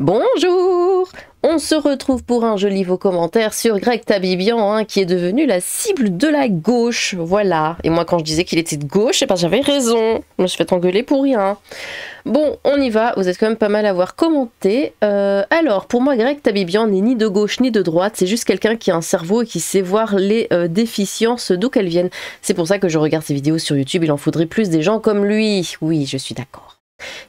Bonjour! On se retrouve pour un joli vos commentaires sur Greg Tabibian, hein, qui est devenu la cible de la gauche, voilà. Et moi quand je disais qu'il était de gauche, eh ben, j'avais raison, je me suis fait engueuler pour rien. Bon, on y va, vous êtes quand même pas mal à avoir commenté. Alors, pour moi, Greg Tabibian n'est ni de gauche ni de droite, c'est juste quelqu'un qui a un cerveau et qui sait voir les déficiences d'où qu'elles viennent. C'est pour ça que je regarde ses vidéos sur YouTube, il en faudrait plus des gens comme lui. Oui, je suis d'accord.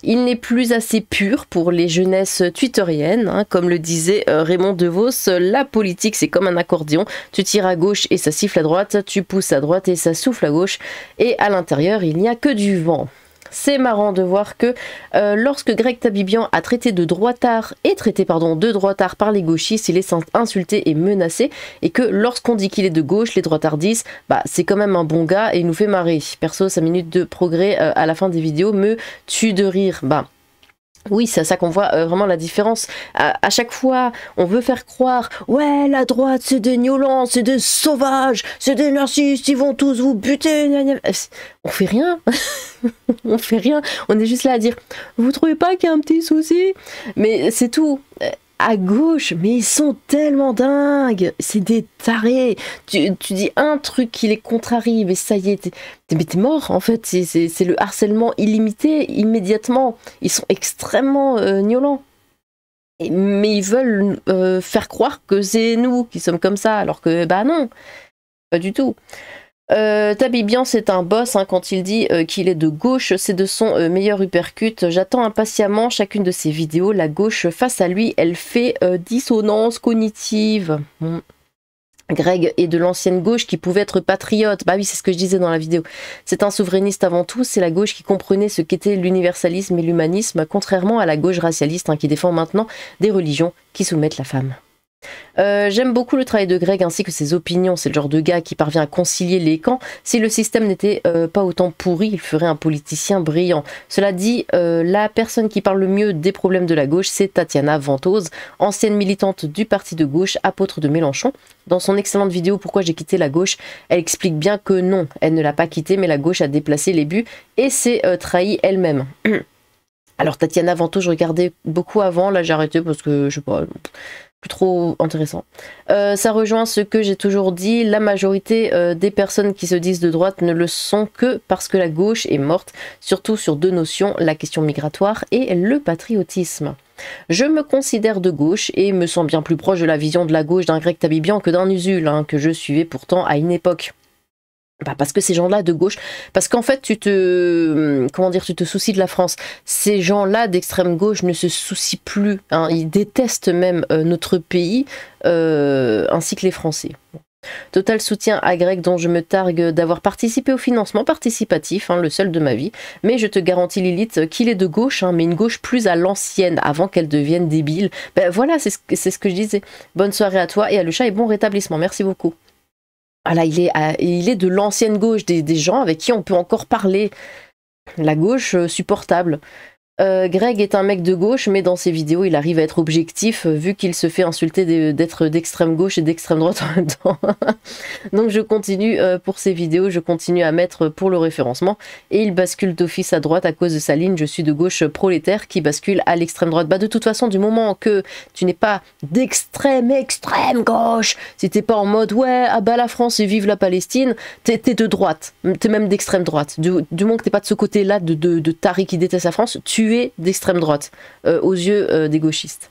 Il n'est plus assez pur pour les jeunesses twitteriennes, hein, comme le disait Raymond DeVos, la politique c'est comme un accordéon, tu tires à gauche et ça siffle à droite, tu pousses à droite et ça souffle à gauche, et à l'intérieur il n'y a que du vent. C'est marrant de voir que lorsque Greg Tabibian a traité de droitard par les gauchistes, il est insulté et menacé, et que lorsqu'on dit qu'il est de gauche, les droitards disent bah c'est quand même un bon gars et il nous fait marrer. Perso, 5 minutes de progrès à la fin des vidéos me tue de rire. Bah oui, c'est à ça qu'on voit vraiment la différence. À chaque fois, on veut faire croire « Ouais, la droite, c'est des gnolans, c'est des sauvages, c'est des narcisses, ils vont tous vous buter. » On fait rien. On fait rien. On est juste là à dire « Vous trouvez pas qu'il y a un petit souci ?» Mais c'est tout. À gauche, mais ils sont tellement dingues, c'est des tarés. Tu dis un truc qui les contrarie, mais ça y est, t'es mort en fait. C'est le harcèlement illimité, immédiatement. Ils sont extrêmement gnolants. Mais ils veulent faire croire que c'est nous qui sommes comme ça, alors que bah non, pas du tout. Tabibian c'est un boss, hein, quand il dit qu'il est de gauche, c'est de son meilleur uppercut. J'attends impatiemment chacune de ses vidéos. La gauche face à lui, elle fait dissonance cognitive. Greg est de l'ancienne gauche qui pouvait être patriote. Bah oui, c'est ce que je disais dans la vidéo. C'est un souverainiste avant tout, c'est la gauche qui comprenait ce qu'était l'universalisme et l'humanisme, contrairement à la gauche racialiste, hein, qui défend maintenant des religions qui soumettent la femme. J'aime beaucoup le travail de Greg ainsi que ses opinions. C'est le genre de gars qui parvient à concilier les camps. Si le système n'était pas autant pourri, il ferait un politicien brillant. Cela dit, la personne qui parle le mieux des problèmes de la gauche, c'est Tatiana Ventose, ancienne militante du parti de gauche, apôtre de Mélenchon. Dans son excellente vidéo Pourquoi j'ai quitté la gauche, elle explique bien que non, elle ne l'a pas quitté, mais la gauche a déplacé les buts et s'est trahie elle-même. Alors Tatiana Ventose, je regardais beaucoup avant, là j'ai arrêté parce que je sais pas, plus trop intéressant. Ça rejoint ce que j'ai toujours dit, la majorité des personnes qui se disent de droite ne le sont que parce que la gauche est morte, surtout sur deux notions, la question migratoire et le patriotisme. Je me considère de gauche et me sens bien plus proche de la vision de la gauche d'un Greg Tabibian que d'un Usul, hein, que je suivais pourtant à une époque. Bah parce que ces gens-là de gauche, parce qu'en fait tu te soucies de la France. Ces gens-là d'extrême gauche ne se soucient plus, hein, ils détestent même notre pays ainsi que les Français. Total soutien à Greg dont je me targue d'avoir participé au financement participatif, hein, le seul de ma vie, mais je te garantis Lilith qu'il est de gauche, hein, mais une gauche plus à l'ancienne, avant qu'elle devienne débile. Ben voilà, c'est ce que je disais. Bonne soirée à toi et à le chat et bon rétablissement, merci beaucoup. Voilà, il est de l'ancienne gauche, des gens avec qui on peut encore parler. La gauche supportable. Greg est un mec de gauche, mais dans ses vidéos, il arrive à être objectif, vu qu'il se fait insulter d'être d'extrême gauche et d'extrême droite en même temps. Donc je continue pour ses vidéos, je continue à mettre pour le référencement, et il bascule d'office à droite à cause de sa ligne, je suis de gauche prolétaire qui bascule à l'extrême droite. Bah de toute façon, du moment que tu n'es pas d'extrême gauche, si t'es pas en mode ouais, ah bah la France et vive la Palestine, t'es de droite, t'es même d'extrême droite. Du moment que t'es pas de ce côté-là de taré qui déteste la France, tu es d'extrême droite aux yeux des gauchistes.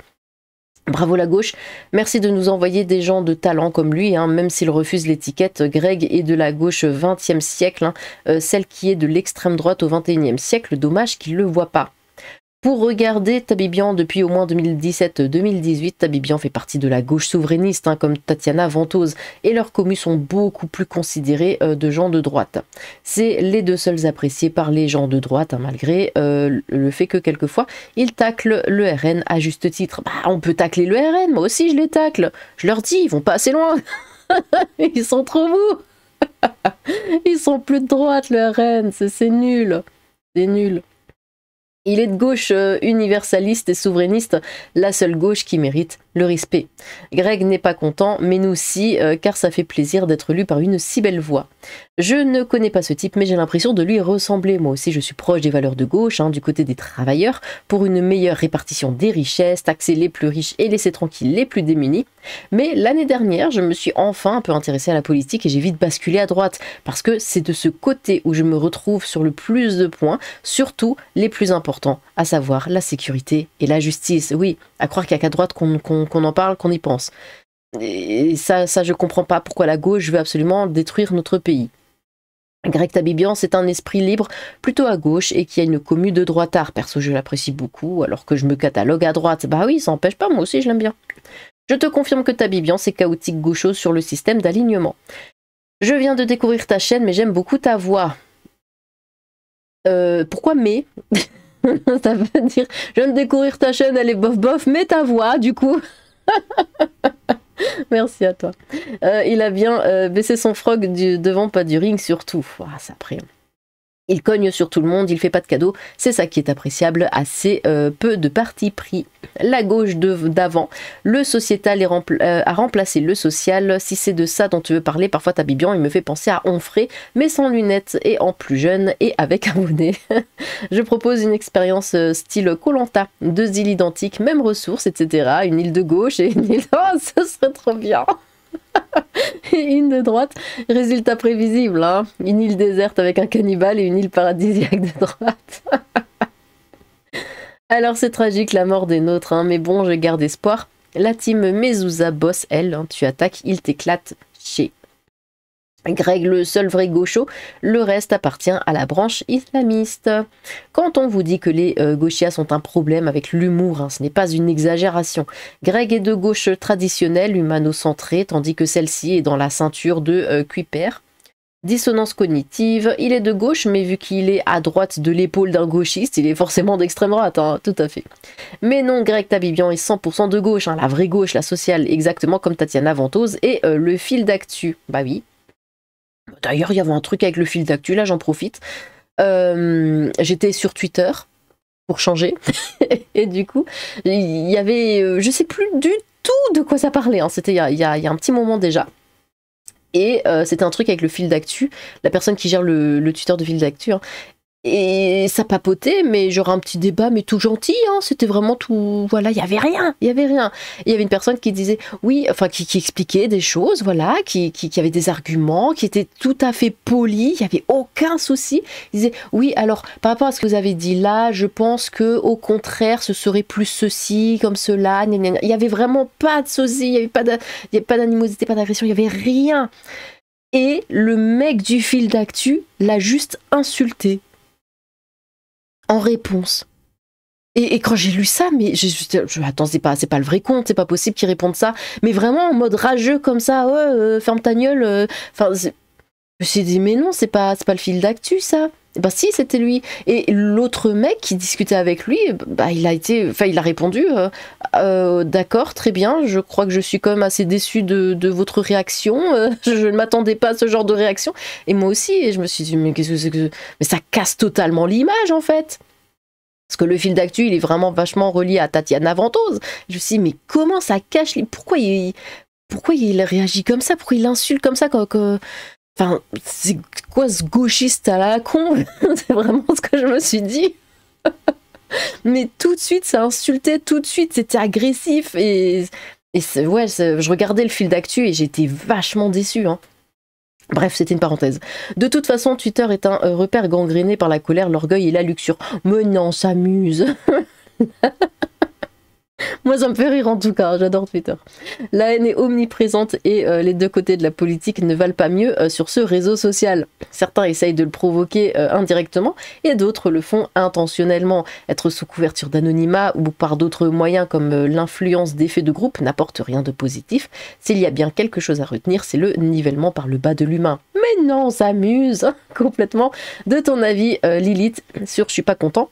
Bravo la gauche, merci de nous envoyer des gens de talent comme lui, hein, même s'il refuse l'étiquette. Greg est de la gauche 20e siècle, hein, celle qui est de l'extrême droite au 21e siècle, dommage qu'il ne le voit pas. Pour regarder Tabibian depuis au moins 2017-2018, Tabibian fait partie de la gauche souverainiste, hein, comme Tatiana Ventose, et leurs commus sont beaucoup plus considérés de gens de droite. C'est les deux seuls appréciés par les gens de droite, hein, malgré le fait que quelquefois, ils taclent le RN à juste titre. Bah, on peut tacler le RN, moi aussi je les tacle. Je leur dis, ils vont pas assez loin. Ils sont trop mous. Ils sont plus de droite, le RN, c'est nul. C'est nul. Il est de gauche universaliste et souverainiste, la seule gauche qui mérite le respect. Greg n'est pas content, mais nous aussi, car ça fait plaisir d'être lu par une si belle voix. Je ne connais pas ce type, mais j'ai l'impression de lui ressembler. Moi aussi, je suis proche des valeurs de gauche, hein, du côté des travailleurs, pour une meilleure répartition des richesses, taxer les plus riches et laisser tranquilles les plus démunis. Mais l'année dernière, je me suis enfin un peu intéressée à la politique et j'ai vite basculé à droite, parce que c'est de ce côté où je me retrouve sur le plus de points, surtout les plus importants, à savoir la sécurité et la justice. Oui, à croire qu'il n'y a qu'à droite qu'on en parle, qu'on y pense. Et ça, je comprends pas pourquoi la gauche veut absolument détruire notre pays. Greg Tabibian, c'est un esprit libre, plutôt à gauche, et qui a une commu de droitard. Perso, je l'apprécie beaucoup, alors que je me catalogue à droite. Bah oui, ça n'empêche pas, moi aussi je l'aime bien. Je te confirme que Tabibian, c'est chaotique gaucho sur le système d'alignement. Je viens de découvrir ta chaîne, mais j'aime beaucoup ta voix. Pourquoi mais ça veut dire, je viens de découvrir ta chaîne, elle est bof bof, mais ta voix, du coup... Merci à toi. Il a bien baissé son frog devant, pas du ring surtout. Ah, ça après. Il cogne sur tout le monde, il fait pas de cadeaux. C'est ça qui est appréciable, assez peu de parti pris. La gauche d'avant, le sociétal a remplacé le social. Si c'est de ça dont tu veux parler, parfois Tabibian, il me fait penser à Onfray, mais sans lunettes et en plus jeune et avec un bonnet. Je propose une expérience style Koh-Lanta, 2 îles identiques, même ressources, etc. Une île de gauche et une île... Oh, ce serait trop bien. Et une de droite, résultat prévisible, hein. Une île déserte avec un cannibale et une île paradisiaque de droite. Alors c'est tragique la mort des nôtres, hein, mais bon, je garde espoir. La team Mezouza bosse, elle, hein, tu attaques, il t'éclate chez Greg, le seul vrai gaucho, le reste appartient à la branche islamiste. Quand on vous dit que les gauchias sont un problème avec l'humour, hein, ce n'est pas une exagération. Greg est de gauche traditionnelle, humano-centrée, tandis que celle-ci est dans la ceinture de Kuiper. Dissonance cognitive, il est de gauche, mais vu qu'il est à droite de l'épaule d'un gauchiste, il est forcément d'extrême droite, hein, tout à fait. Mais non, Greg Tabibian est 100% de gauche, hein, la vraie gauche, la sociale, exactement comme Tatiana Ventose, et le fil d'actu, bah oui. D'ailleurs, il y avait un truc avec le fil d'actu, là j'en profite. J'étais sur Twitter, pour changer, et du coup, il y avait, je sais plus du tout de quoi ça parlait, hein. C'était il y a un petit moment déjà. Et c'était un truc avec le fil d'actu, la personne qui gère le Twitter de fil d'actu, hein. Et ça papotait, mais genre un petit débat, mais tout gentil, hein, c'était vraiment tout... Voilà, il y avait rien, il y avait rien. Il y avait une personne qui disait, oui, enfin, qui expliquait des choses, voilà, qui avait des arguments, qui était tout à fait poli, il n'y avait aucun souci. Il disait, oui, alors, par rapport à ce que vous avez dit là, je pense que au contraire, ce serait plus ceci, comme cela, gna gna gna. Il n'y avait vraiment pas de souci, il n'y avait pas d'animosité, pas d'agression, il n'y avait rien. Et le mec du fil d'actu l'a juste insulté. En réponse. Et quand j'ai lu ça, mais attends, c'est pas le vrai compte, c'est pas possible qu'il réponde ça, mais vraiment en mode rageux comme ça, ouais, ferme ta gueule, enfin, je me suis dit, mais non, c'est pas le fil d'actu, ça. Bah si, c'était lui. Et l'autre mec qui discutait avec lui, bah il a répondu, d'accord, très bien, je crois que je suis quand même assez déçu de votre réaction, je ne m'attendais pas à ce genre de réaction, et moi aussi, et je me suis dit, mais qu'est-ce que c'est que... Mais ça casse totalement l'image, en fait. Parce que le fil d'actu, il est vraiment vachement relié à Tatiana Ventose. Je me suis dit, mais comment ça cache... Pourquoi il réagit comme ça? Pourquoi il insulte comme ça Enfin, c'est quoi ce gauchiste à la con? C'est vraiment ce que je me suis dit. Mais tout de suite, ça insultait, tout de suite, c'était agressif. Et ouais, je regardais le fil d'actu et j'étais vachement déçue, hein. Bref, c'était une parenthèse. De toute façon, Twitter est un repère gangréné par la colère, l'orgueil et la luxure. Mais non, on s'amuse. Moi, ça me fait rire en tout cas, j'adore Twitter. La haine est omniprésente et les deux côtés de la politique ne valent pas mieux sur ce réseau social. Certains essayent de le provoquer indirectement et d'autres le font intentionnellement. Être sous couverture d'anonymat ou par d'autres moyens comme l'influence d'effets de groupe n'apporte rien de positif. S'il y a bien quelque chose à retenir, c'est le nivellement par le bas de l'humain. Mais non, on s'amuse complètement. De ton avis, Lilith, sur Je suis pas content,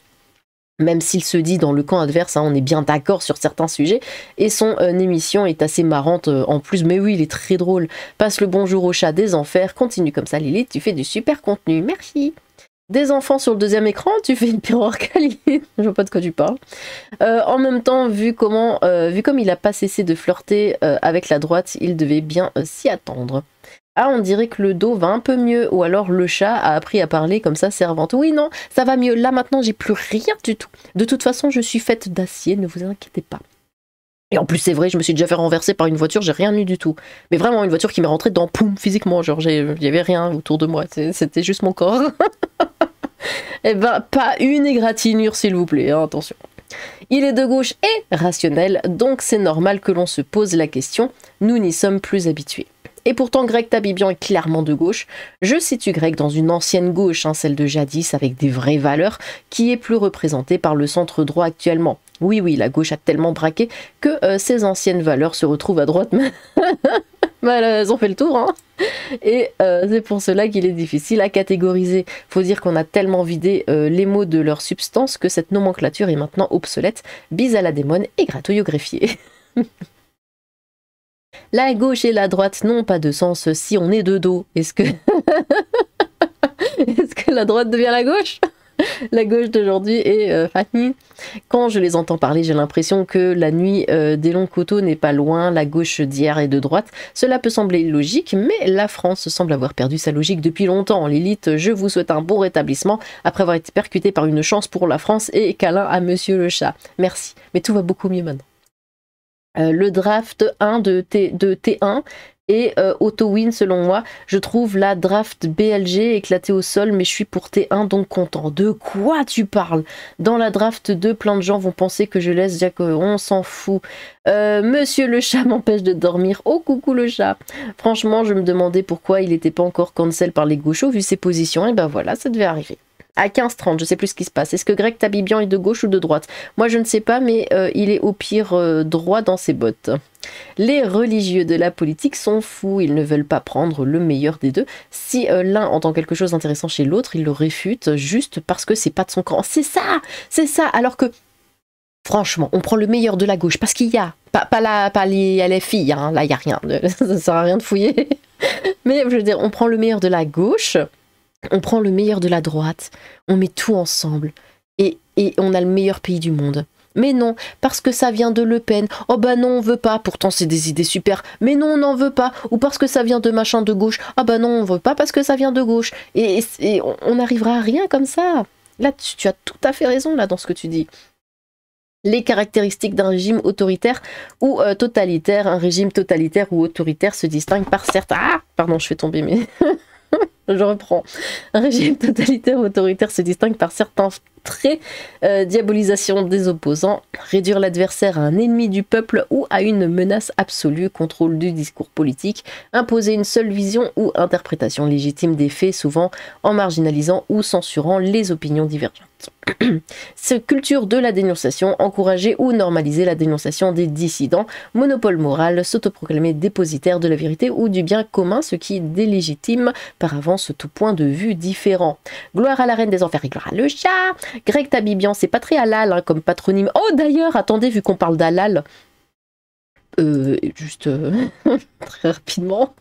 même s'il se dit dans le camp adverse, hein, on est bien d'accord sur certains sujets, et son émission est assez marrante en plus, mais oui, il est très drôle. Passe le bonjour au chat des enfers, continue comme ça Lilith, tu fais du super contenu, merci. Des enfants sur le deuxième écran, tu fais une pire Caline. Je vois pas de quoi tu parles. En même temps, vu comme il a pas cessé de flirter avec la droite, il devait bien s'y attendre. Ah, on dirait que le dos va un peu mieux, ou alors le chat a appris à parler comme sa servante. Oui, non, ça va mieux. Là, maintenant, j'ai plus rien du tout. De toute façon, je suis faite d'acier, ne vous inquiétez pas. Et en plus, c'est vrai, je me suis déjà fait renverser par une voiture, j'ai rien eu du tout. Mais vraiment, une voiture qui m'est rentrée dedans, poum, physiquement, genre, il y avait rien autour de moi, c'était juste mon corps. Eh ben, pas une égratignure, s'il vous plaît, hein, attention. Il est de gauche et rationnel, donc c'est normal que l'on se pose la question, nous n'y sommes plus habitués. Et pourtant, Greg Tabibian est clairement de gauche. Je situe Greg dans une ancienne gauche, hein, celle de jadis, avec des vraies valeurs, qui est plus représentée par le centre droit actuellement. Oui, la gauche a tellement braqué que ces anciennes valeurs se retrouvent à droite. Elles ont fait le tour, hein. Et c'est pour cela qu'il est difficile à catégoriser. Faut dire qu'on a tellement vidé les mots de leur substance que cette nomenclature est maintenant obsolète. Bise à la démone et gratouille au greffier. La gauche et la droite n'ont pas de sens si on est de dos. Est-ce que... Est-ce que la droite devient la gauche? La gauche d'aujourd'hui est fatiguée. Quand je les entends parler, j'ai l'impression que la nuit des longs couteaux n'est pas loin, la gauche d'hier et de droite. Cela peut sembler logique, mais la France semble avoir perdu sa logique depuis longtemps. Lilith, je vous souhaite un bon rétablissement après avoir été percuté par une chance pour la France et câlin à Monsieur le Chat. Merci, mais tout va beaucoup mieux maintenant. Le draft 1 de T1 et auto-win selon moi. Je trouve la draft BLG éclatée au sol, mais je suis pour T1 donc content. De quoi tu parles? Dans la draft 2, plein de gens vont penser que je laisse Jack, on s'en fout. Monsieur le chat m'empêche de dormir. Oh coucou le chat. Franchement, je me demandais pourquoi il n'était pas encore cancel par les gauchos vu ses positions. Et ben voilà, ça devait arriver. À 15h30, je sais plus ce qui se passe. Est-ce que Greg Tabibian est de gauche ou de droite? Moi, je ne sais pas, mais il est au pire droit dans ses bottes. Les religieux de la politique sont fous. Ils ne veulent pas prendre le meilleur des deux. Si l'un entend quelque chose d'intéressant chez l'autre, il le réfute juste parce que c'est pas de son camp. C'est ça, c'est ça. Alors que, franchement, on prend le meilleur de la gauche parce qu'il y a. Pas les LFI, hein. Là, il n'y a rien. Ça sert à rien de fouiller. Mais je veux dire, on prend le meilleur de la gauche. On prend le meilleur de la droite, on met tout ensemble et on a le meilleur pays du monde. Mais non, parce que ça vient de Le Pen. Oh bah non, on veut pas, pourtant c'est des idées super. Mais non, on n'en veut pas. Ou parce que ça vient de machin de gauche. Ah bah non, on veut pas parce que ça vient de gauche. Et on n'arrivera à rien comme ça. Là, tu as tout à fait raison là dans ce que tu dis. Les caractéristiques d'un régime autoritaire ou totalitaire. Un régime totalitaire ou autoritaire se distingue par certains... Ah, pardon, je fais tomber mes... Je reprends. Un régime totalitaire ou autoritaire se distingue par certains traits, diabolisation des opposants, réduire l'adversaire à un ennemi du peuple ou à une menace absolue, contrôle du discours politique, imposer une seule vision ou interprétation légitime des faits, souvent en marginalisant ou censurant les opinions divergentes. Cette culture de la dénonciation, encourager ou normaliser la dénonciation des dissidents, monopole moral, s'autoproclamer dépositaire de la vérité ou du bien commun, ce qui délégitime par avance tout point de vue différent. Gloire à la reine des enfers et gloire à le chat. Greg Tabibian, c'est pas très halal hein, comme patronyme. Oh d'ailleurs, attendez, vu qu'on parle d'halal, très rapidement.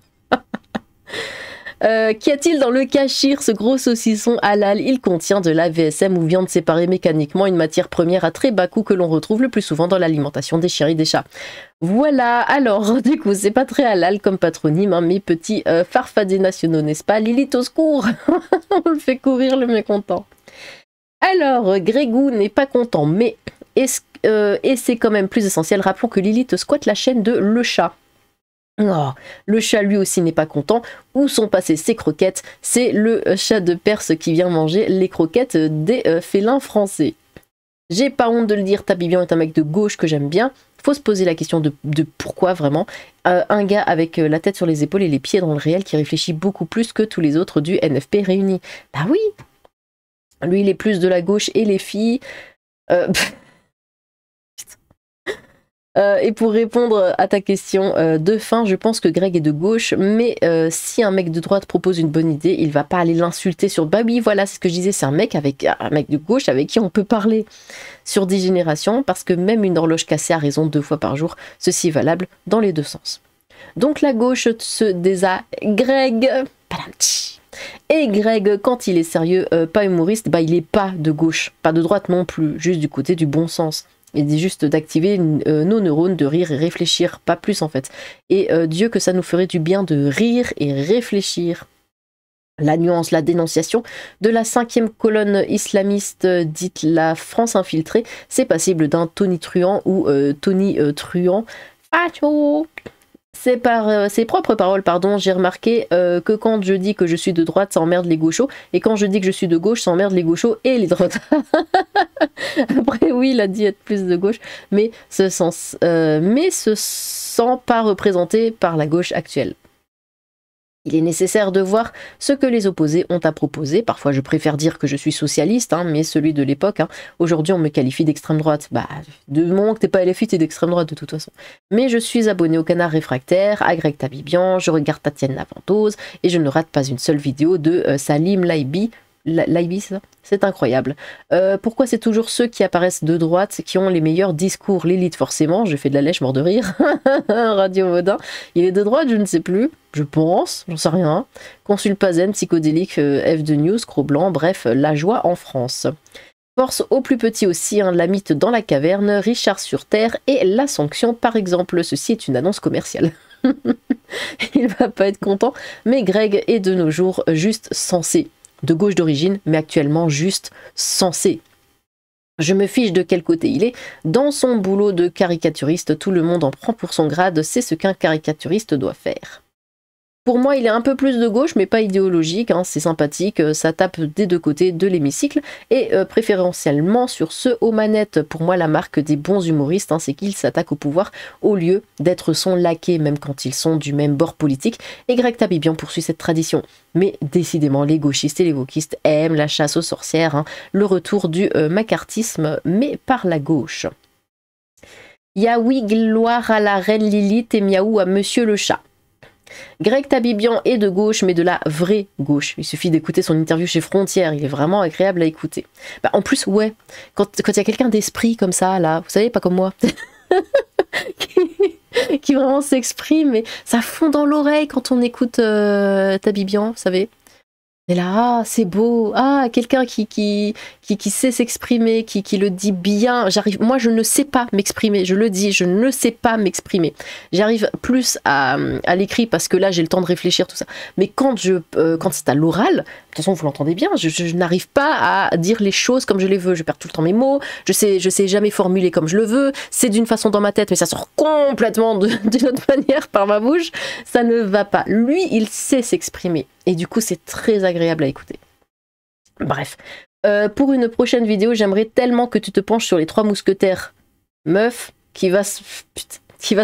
Qu'y a-t-il dans le kachir, ce gros saucisson halal? Il contient de la VSM ou viande séparée mécaniquement, une matière première à très bas coût que l'on retrouve le plus souvent dans l'alimentation des chiens et des chats. Voilà, alors du coup c'est pas très halal comme patronyme, hein, mes petits farfadets nationaux, n'est-ce pas? Lilith au secours. On le fait courir le mécontent. Alors, Grégou n'est pas content, mais et c'est quand même plus essentiel, rappelons que Lilith squatte la chaîne de Le Chat. Oh, le chat lui aussi n'est pas content. Où sont passées ses croquettes? C'est le chat de Perse qui vient manger les croquettes des félins français. J'ai pas honte de le dire, Tabibian est un mec de gauche que j'aime bien. Faut se poser la question de pourquoi vraiment. Un gars avec la tête sur les épaules et les pieds dans le réel qui réfléchit beaucoup plus que tous les autres du NFP réunis. Bah oui. Lui il est plus de la gauche et les filles... et pour répondre à ta question de fin, je pense que Greg est de gauche, mais si un mec de droite propose une bonne idée, il va pas aller l'insulter sur... Bah oui, voilà, c'est ce que je disais, c'est un mec de gauche avec qui on peut parler sur 10 générations, parce que même une horloge cassée a raison 2 fois par jour, ceci est valable dans les deux sens. Donc la gauche se désagrègue. Padam-tchi. Et Greg, quand il est sérieux, pas humoriste, bah il est pas de gauche, pas de droite non plus, juste du côté du bon sens. Il dit juste d'activer nos neurones, de rire et réfléchir, pas plus en fait. Et Dieu que ça nous ferait du bien de rire et réfléchir. La nuance, la dénonciation de la 5e colonne islamiste dite la France infiltrée, c'est passible d'un Tony Truant ou Tony Truant. C'est par ses propres paroles, pardon, j'ai remarqué que quand je dis que je suis de droite, ça emmerde les gauchos, et quand je dis que je suis de gauche, ça emmerde les gauchos et les droites. Après, oui, il a dit être plus de gauche, mais se sent pas représenté par la gauche actuelle. Il est nécessaire de voir ce que les opposés ont à proposer. Parfois, je préfère dire que je suis socialiste, hein, mais celui de l'époque. Hein. Aujourd'hui, on me qualifie d'extrême droite. Bah, de moment que t'es pas LFI, t'es d'extrême droite de toute façon. Mais je suis abonné au Canard Réfractaire, à Greg Tabibian, je regarde Tatiana la Ventouse, et je ne rate pas une seule vidéo de Salim Laibi. Laibi, c'est ça ? C'est incroyable. Pourquoi c'est toujours ceux qui apparaissent de droite qui ont les meilleurs discours? L'élite, forcément. Je fais de la lèche, mort de rire. Radio Modin. Il est de droite, je ne sais plus. Je pense, j'en sais rien. Consul Pazen, psychodélique, F de News, Cro-Blanc, bref, la joie en France. Force aux plus petits aussi, hein, la mythe dans la caverne, Richard sur Terre et la sanction, par exemple. Ceci est une annonce commerciale. Il va pas être content, mais Greg est de nos jours juste censé. De gauche d'origine, mais actuellement juste censé. Je me fiche de quel côté il est. Dans son boulot de caricaturiste, tout le monde en prend pour son grade, c'est ce qu'un caricaturiste doit faire. Pour moi, il est un peu plus de gauche, mais pas idéologique, hein, c'est sympathique, ça tape des deux côtés de l'hémicycle, et préférentiellement sur ceux aux manettes. Pour moi, la marque des bons humoristes, hein, c'est qu'ils s'attaquent au pouvoir au lieu d'être son laquais, même quand ils sont du même bord politique, et Greg Tabibian poursuit cette tradition. Mais décidément, les gauchistes et les wokistes aiment la chasse aux sorcières, hein, le retour du macartisme, mais par la gauche. Yaoui, gloire à la reine Lilith et miaou à monsieur le chat. Greg Tabibian est de gauche, mais de la vraie gauche. Il suffit d'écouter son interview chez Frontières, il est vraiment agréable à écouter. Bah, en plus, ouais, quand il y a quelqu'un d'esprit comme ça, là, vous savez, pas comme moi, qui vraiment s'exprime, mais ça fond dans l'oreille quand on écoute Tabibian, vous savez. Et là, ah, c'est beau, ah, quelqu'un qui sait s'exprimer, qui le dit bien. Moi, je ne sais pas m'exprimer, je le dis, je ne sais pas m'exprimer. J'arrive plus à l'écrit parce que là, j'ai le temps de réfléchir, tout ça. Mais quand c'est à l'oral, de toute façon, vous l'entendez bien, je n'arrive pas à dire les choses comme je les veux. Je perds tout le temps mes mots, je sais jamais formuler comme je le veux. C'est d'une façon dans ma tête, mais ça sort complètement d'une autre manière par ma bouche. Ça ne va pas. Lui, il sait s'exprimer. Et du coup, c'est très agréable à écouter. Bref. Pour une prochaine vidéo, j'aimerais tellement que tu te penches sur les 3 mousquetaires. Meuf, qui va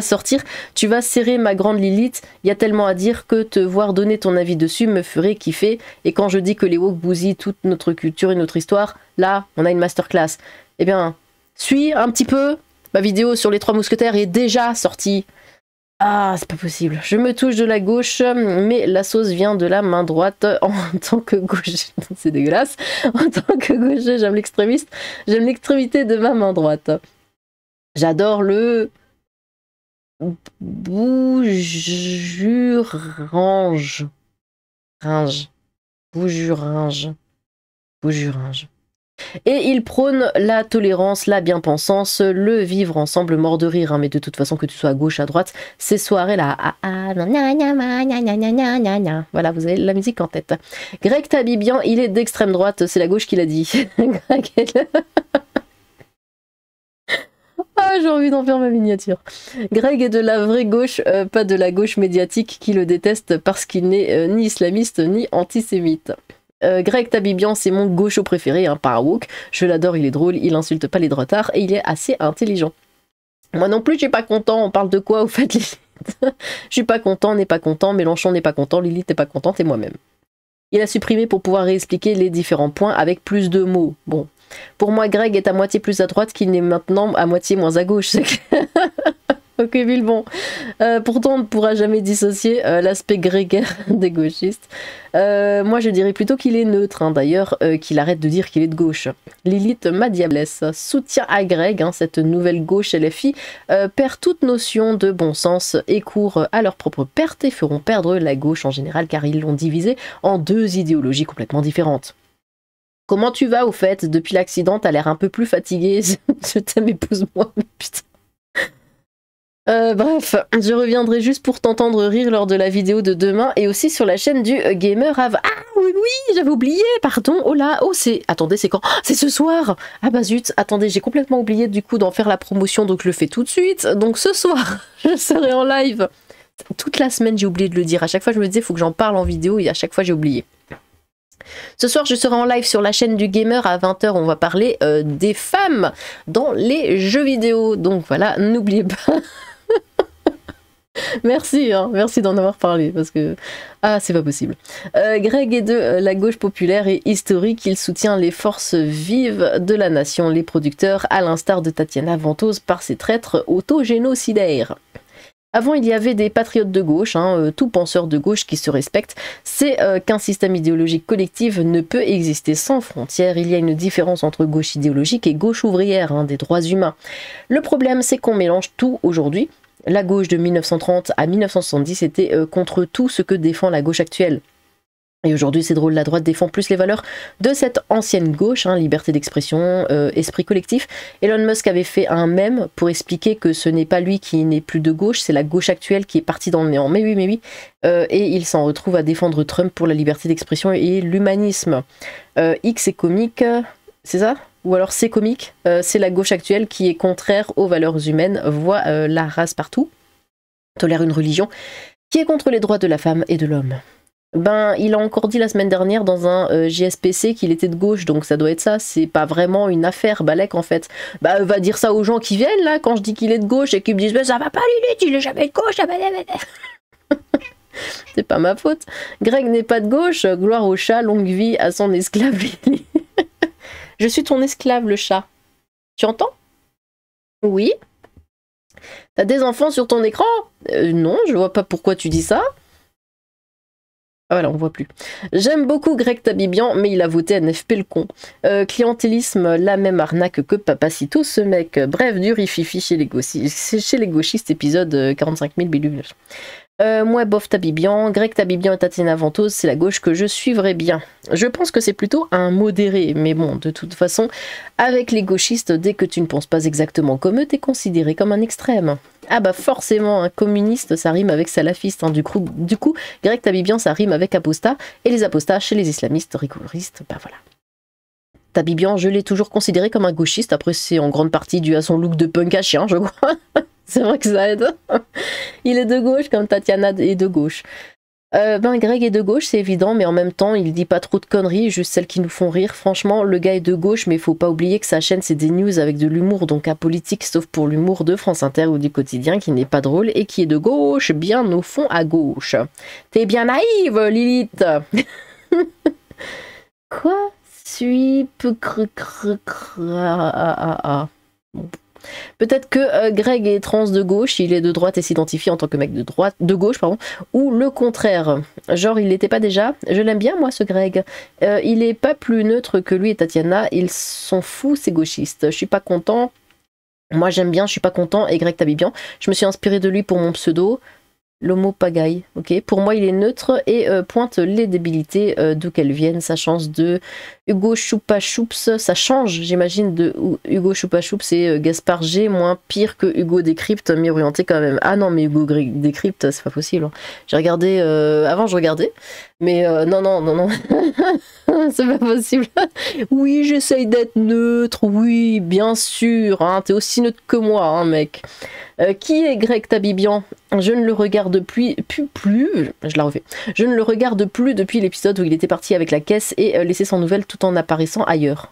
sortir. Tu vas serrer ma grande Lilith. Il y a tellement à dire que te voir donner ton avis dessus me ferait kiffer. Et quand je dis que les woke bousillent toute notre culture et notre histoire, là, on a une masterclass. Eh bien, suis un petit peu. Ma vidéo sur les 3 mousquetaires est déjà sortie. Ah, c'est pas possible. Je me touche de la gauche, mais la sauce vient de la main droite. En tant que gaucher, c'est dégueulasse. En tant que gaucher, j'aime l'extrémiste. J'aime l'extrémité de ma main droite. J'adore le boujurange. Boujurange. Et il prône la tolérance, la bien-pensance, le vivre ensemble, mort de rire, hein, mais de toute façon que tu sois à gauche, à droite, ces soirées-là, voilà, vous avez la musique en tête. Greg Tabibian, il est d'extrême droite, c'est la gauche qui l'a dit. Ah, j'ai envie d'en faire ma miniature. Greg est de la vraie gauche, pas de la gauche médiatique qui le déteste parce qu'il n'est ni islamiste ni antisémite. Greg Tabibian, c'est mon gaucho préféré, hein, pas un woke. Je l'adore, il est drôle, il insulte pas les droitards et il est assez intelligent. Moi non plus, je suis pas content. On parle de quoi, vous faites Lilith? Je suis pas content, on n'est pas content, Mélenchon n'est pas content, Lilith n'est pas contente et moi-même. Il a supprimé pour pouvoir réexpliquer les différents points avec plus de mots. Bon, pour moi, Greg est à moitié plus à droite qu'il n'est maintenant à moitié moins à gauche. Ok, Bilbon. Pourtant, on ne pourra jamais dissocier l'aspect grégaire des gauchistes. Moi, je dirais plutôt qu'il est neutre, hein, d'ailleurs, qu'il arrête de dire qu'il est de gauche. Lilith, ma diablesse, soutient à Greg, hein, cette nouvelle gauche LFI, perd toute notion de bon sens et court à leur propre perte et feront perdre la gauche en général, car ils l'ont divisée en deux idéologies complètement différentes. Comment tu vas, au fait? Depuis l'accident, t'as l'air un peu plus fatigué. Je t'aime, épouse-moi, putain. Bref, je reviendrai juste pour t'entendre rire lors de la vidéo de demain et aussi sur la chaîne du Gamer Ave. Ah oui, oui, j'avais oublié, pardon, oh là, oh c'est... Attendez, c'est quand? Oh, c'est ce soir. Ah bah zut, attendez, j'ai complètement oublié du coup d'en faire la promotion, donc je le fais tout de suite. Donc ce soir, je serai en live. Toute la semaine, j'ai oublié de le dire. À chaque fois, je me disais, il faut que j'en parle en vidéo et à chaque fois, j'ai oublié. Ce soir, je serai en live sur la chaîne du Gamer à 20 h. On va parler des femmes dans les jeux vidéo. Donc voilà, n'oubliez pas... Merci, hein, merci d'en avoir parlé, parce que... Ah, c'est pas possible. Greg est de la gauche populaire et historique, il soutient les forces vives de la nation, les producteurs, à l'instar de Tatiana Ventose par ses traîtres autogénocidaires. Avant, il y avait des patriotes de gauche, hein, tout penseur de gauche qui se respecte. C'est qu'un système idéologique collectif ne peut exister sans frontières. Il y a une différence entre gauche idéologique et gauche ouvrière, hein, des droits humains. Le problème, c'est qu'on mélange tout aujourd'hui. La gauche de 1930 à 1970 était contre tout ce que défend la gauche actuelle. Et aujourd'hui, c'est drôle, la droite défend plus les valeurs de cette ancienne gauche, hein, liberté d'expression, esprit collectif. Elon Musk avait fait un mème pour expliquer que ce n'est pas lui qui n'est plus de gauche, c'est la gauche actuelle qui est partie dans le néant. Mais oui. Et il s'en retrouve à défendre Trump pour la liberté d'expression et l'humanisme. X est comique, c'est ça? Ou alors c'est comique, c'est la gauche actuelle qui est contraire aux valeurs humaines, voit la race partout, tolère une religion, qui est contre les droits de la femme et de l'homme. Ben, il a encore dit la semaine dernière dans un JSPC qu'il était de gauche, donc ça doit être ça, c'est pas vraiment une affaire, Balek en fait. Bah, va dire ça aux gens qui viennent là, quand je dis qu'il est de gauche et qu'ils me disent, bah, ça va pas Lilith, il est jamais de gauche, c'est pas ma faute. Greg n'est pas de gauche, gloire au chat, longue vie à son esclave Lily. Je suis ton esclave, le chat. Tu entends? Oui. T'as des enfants sur ton écran? Non, je vois pas pourquoi tu dis ça. Ah voilà, on voit plus. J'aime beaucoup Greg Tabibian, mais il a voté NFP le con. Clientélisme, la même arnaque que Papacito, ce mec. Bref, du rififi chez les gauchistes, épisode 45 000 bilules. Moi, bof Tabibian, Greg Tabibian et Tatiana Ventose, c'est la gauche que je suivrais bien. Je pense que c'est plutôt un modéré, mais bon, de toute façon, avec les gauchistes, dès que tu ne penses pas exactement comme eux, t'es considéré comme un extrême. Ah bah forcément, un communiste, ça rime avec salafiste, hein. Du coup, Greg Tabibian, ça rime avec apostat, et les apostats, chez les islamistes rigoristes, bah voilà. Tabibian, je l'ai toujours considéré comme un gauchiste, après c'est en grande partie dû à son look de punk à chien, je crois. C'est vrai que ça aide. Il est de gauche comme Tatiana est de gauche. Ben Greg est de gauche, c'est évident, mais en même temps, il dit pas trop de conneries, juste celles qui nous font rire. Franchement, le gars est de gauche, mais il faut pas oublier que sa chaîne, c'est des news avec de l'humour, donc apolitique, sauf pour l'humour de France Inter ou du quotidien, qui n'est pas drôle et qui est de gauche, bien au fond à gauche. T'es bien naïve, Lilith. Quoi? Peut-être que Greg est trans de gauche, il est de droite et s'identifie en tant que mec de gauche, pardon, ou le contraire. Genre, il l'était pas déjà. Je l'aime bien, moi, ce Greg. Il est pas plus neutre que lui et Tatiana. Ils sont fous, ces gauchistes. Je suis pas content. Moi, j'aime bien, je suis pas content. Et Greg Tabibian, je me suis inspiré de lui pour mon pseudo. L'homo pagaille, ok. Pour moi, il est neutre et pointe les débilités d'où qu'elles viennent. Ça change de Hugo Choupa Choups, ça change, j'imagine, de Hugo Choupa Choups et Gaspard G, moins pire que Hugo Décrypte, mais orienté quand même. Ah non, mais Hugo Décrypte, c'est pas possible. Hein. J'ai regardé, avant je regardais, mais non, c'est pas possible. Oui, j'essaye d'être neutre, oui, bien sûr, hein, t'es aussi neutre que moi, hein, mec. Qui est Greg Tabibian? Je ne le regarde plus, je la refais. Je ne le regarde plus depuis l'épisode où il était parti avec la caisse et laissé sans nouvelles tout en apparaissant ailleurs.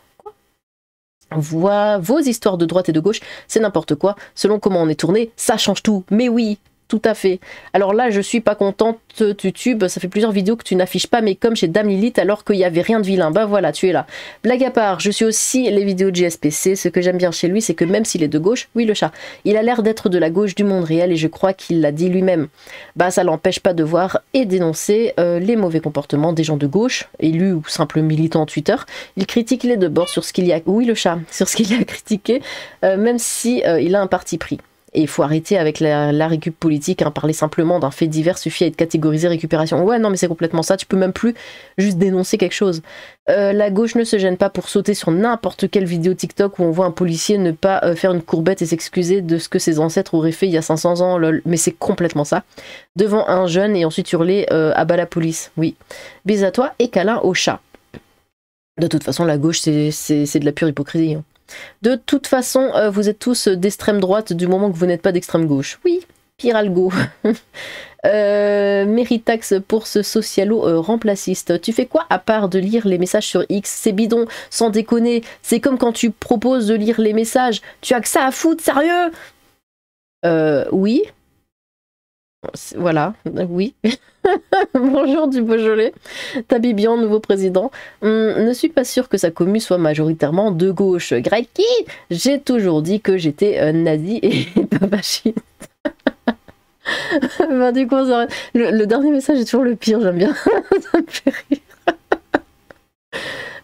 Vos histoires de droite et de gauche, c'est n'importe quoi. Selon comment on est tourné, ça change tout. Mais oui, Tout à fait. Alors là, je suis pas contente, YouTube, ça fait plusieurs vidéos que tu n'affiches pas mais comme chez Dame Lilith alors qu'il n'y avait rien de vilain. Bah voilà, tu es là. Blague à part, je suis aussi les vidéos de JSPC. Ce que j'aime bien chez lui, c'est que même s'il est de gauche, oui le chat, il a l'air d'être de la gauche du monde réel et je crois qu'il l'a dit lui-même. Bah ça l'empêche pas de voir et dénoncer les mauvais comportements des gens de gauche, élus ou simples militants Twitter. Il critique les deux bords sur ce qu'il y a, oui le chat, sur ce qu'il y a critiqué, même si il a un parti pris. Et il faut arrêter avec la récup politique, hein. Parler simplement d'un fait divers suffit à être catégorisé récupération. Ouais, non, mais c'est complètement ça. Tu peux même plus juste dénoncer quelque chose. La gauche ne se gêne pas pour sauter sur n'importe quelle vidéo TikTok où on voit un policier ne pas faire une courbette et s'excuser de ce que ses ancêtres auraient fait il y a 500 ans. Lol. Mais c'est complètement ça. Devant un jeune et ensuite hurler à bas la police. Oui. Bis à toi et câlin au chat. De toute façon, la gauche, c'est de la pure hypocrisie, hein. De toute façon, vous êtes tous d'extrême droite du moment que vous n'êtes pas d'extrême gauche. Oui, pire algo. Méritax pour ce socialo remplaciste. Tu fais quoi à part de lire les messages sur X? C'est bidon, sans déconner. C'est comme quand tu proposes de lire les messages. Tu as que ça à foutre, sérieux? Oui. Voilà, oui. Bonjour du Beaujolais. Tabibian, nouveau président. Ne suis pas sûr que sa commu soit majoritairement de gauche. Greki, j'ai toujours dit que j'étais nazi et pas fasciste. Ben, du coup, le dernier message est toujours le pire, j'aime bien. Ça me fait rire.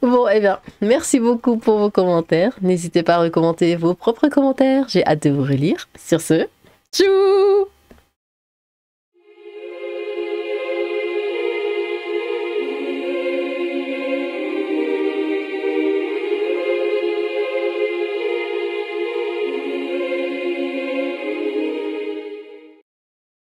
Bon, eh bien, merci beaucoup pour vos commentaires. N'hésitez pas à recommenter vos propres commentaires. J'ai hâte de vous relire. Sur ce, tchou!